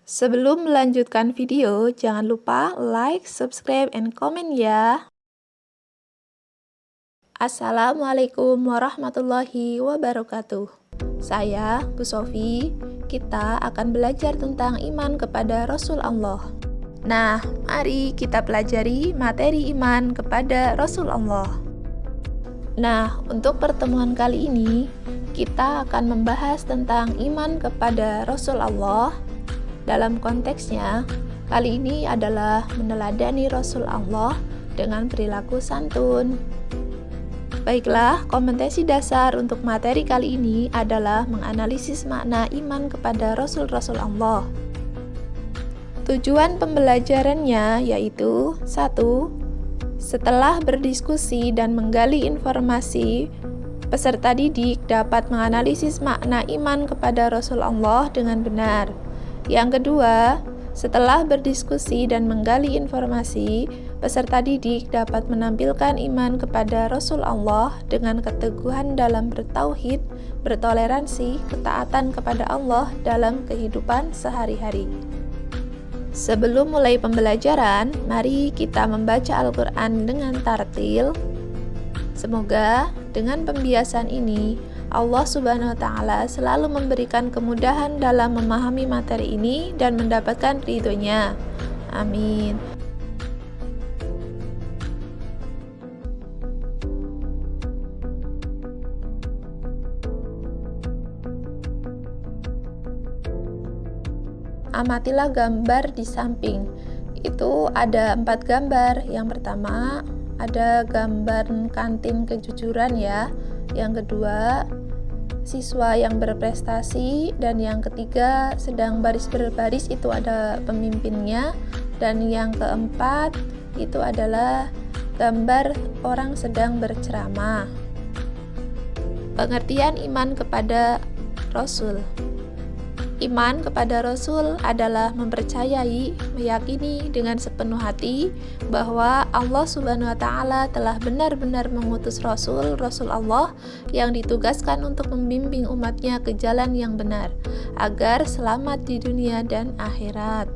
Sebelum melanjutkan video, jangan lupa like, subscribe, and comment ya. Assalamualaikum warahmatullahi wabarakatuh. Saya, Bu Sofi, kita akan belajar tentang iman kepada Rasul Allah. Nah, mari kita pelajari materi iman kepada Rasul Allah. Nah, untuk pertemuan kali ini, kita akan membahas tentang iman kepada Rasul Allah. Dalam konteksnya, kali ini adalah meneladani Rasul Allah dengan perilaku santun. Baiklah, kompetensi dasar untuk materi kali ini adalah menganalisis makna iman kepada Rasul-Rasul Allah. Tujuan pembelajarannya yaitu 1. Setelah berdiskusi dan menggali informasi, peserta didik dapat menganalisis makna iman kepada Rasul Allah dengan benar. Yang kedua, setelah berdiskusi dan menggali informasi, peserta didik dapat menampilkan iman kepada Rasul Allah dengan keteguhan dalam bertauhid, bertoleransi, ketaatan kepada Allah dalam kehidupan sehari-hari. Sebelum mulai pembelajaran, mari kita membaca Al-Quran dengan tartil. Semoga dengan pembiasan ini, Allah Subhanahu wa Ta'ala selalu memberikan kemudahan dalam memahami materi ini dan mendapatkan ridhonya. Amin. Amatilah gambar di samping. Itu ada 4 gambar. Yang pertama, ada gambar kantin kejujuran ya. Yang kedua, siswa yang berprestasi, dan yang ketiga sedang baris berbaris, itu ada pemimpinnya, dan yang keempat itu adalah gambar orang sedang berceramah. Pengertian iman kepada Rasul. Iman kepada Rasul adalah mempercayai, meyakini dengan sepenuh hati bahwa Allah Subhanahu wa Ta'ala telah benar-benar mengutus Rasul Allah yang ditugaskan untuk membimbing umatnya ke jalan yang benar agar selamat di dunia dan akhirat.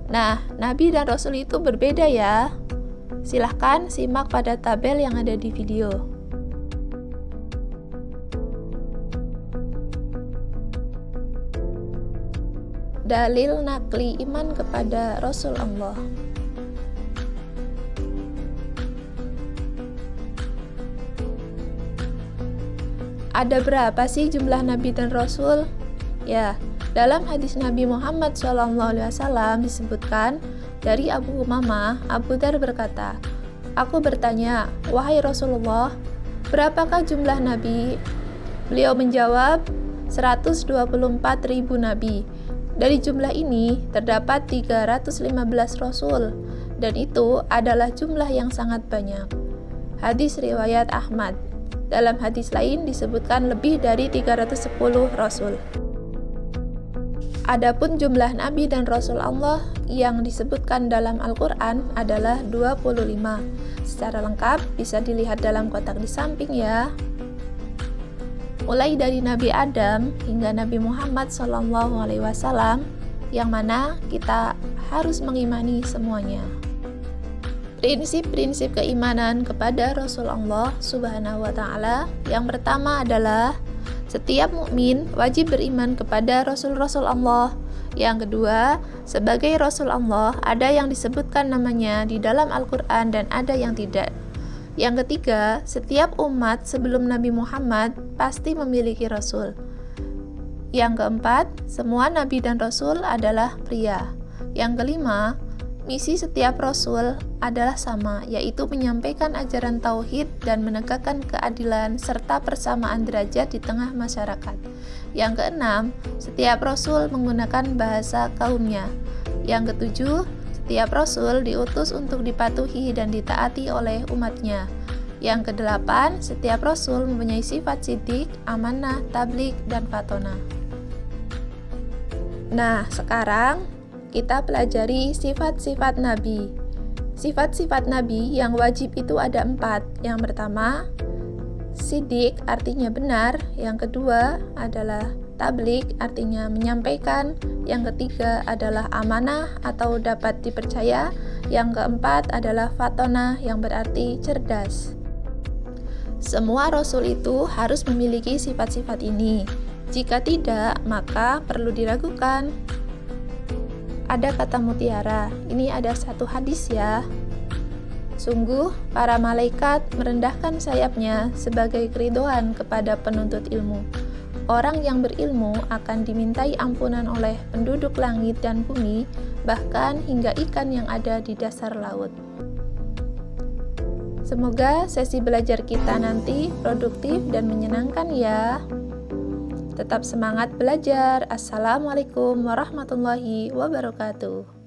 Nah, Nabi dan Rasul itu berbeda ya. Silahkan simak pada tabel yang ada di video. Dalil nakli iman kepada Rasul Allah. Ada berapa sih jumlah Nabi dan Rasul? Ya, dalam hadis Nabi Muhammad SAW disebutkan dari Abu Umamah, Abu Dar berkata, "Aku bertanya, wahai Rasulullah, berapakah jumlah Nabi?" Beliau menjawab, 124.000 Nabi. Dari jumlah ini terdapat 315 Rasul, dan itu adalah jumlah yang sangat banyak. Hadis riwayat Ahmad. Dalam hadis lain disebutkan lebih dari 310 Rasul. Adapun jumlah Nabi dan Rasul Allah yang disebutkan dalam Al-Quran adalah 25. Secara lengkap bisa dilihat dalam kotak di samping ya. Mulai dari Nabi Adam hingga Nabi Muhammad SAW, yang mana kita harus mengimani semuanya. Prinsip-prinsip keimanan kepada Rasul Allah Subhanahu wa Ta'ala. Yang pertama adalah setiap mukmin wajib beriman kepada Rasul-Rasul Allah. Yang kedua, sebagai Rasul Allah ada yang disebutkan namanya di dalam Al-Quran dan ada yang tidak. Yang ketiga, setiap umat sebelum Nabi Muhammad pasti memiliki Rasul. Yang keempat, semua Nabi dan Rasul adalah pria. Yang kelima, misi setiap Rasul adalah sama, yaitu menyampaikan ajaran tauhid dan menegakkan keadilan serta persamaan derajat di tengah masyarakat. Yang keenam, setiap Rasul menggunakan bahasa kaumnya. Yang ketujuh, setiap Rasul diutus untuk dipatuhi dan ditaati oleh umatnya. Yang kedelapan, setiap Rasul mempunyai sifat siddiq, amanah, tabligh, dan fatona. Nah, sekarang kita pelajari sifat-sifat Nabi. Sifat-sifat Nabi yang wajib itu ada 4. Yang pertama, siddiq artinya benar. Yang kedua adalah tablik artinya menyampaikan. Yang ketiga adalah amanah atau dapat dipercaya. Yang keempat adalah fatonah yang berarti cerdas. Semua rasul itu harus memiliki sifat-sifat ini. Jika tidak, maka perlu diragukan. Ada kata mutiara, ini ada satu hadis ya. Sungguh, para malaikat merendahkan sayapnya sebagai keridoan kepada penuntut ilmu. Orang yang berilmu akan dimintai ampunan oleh penduduk langit dan bumi, bahkan hingga ikan yang ada di dasar laut. Semoga sesi belajar kita nanti produktif dan menyenangkan ya. Tetap semangat belajar. Assalamualaikum warahmatullahi wabarakatuh.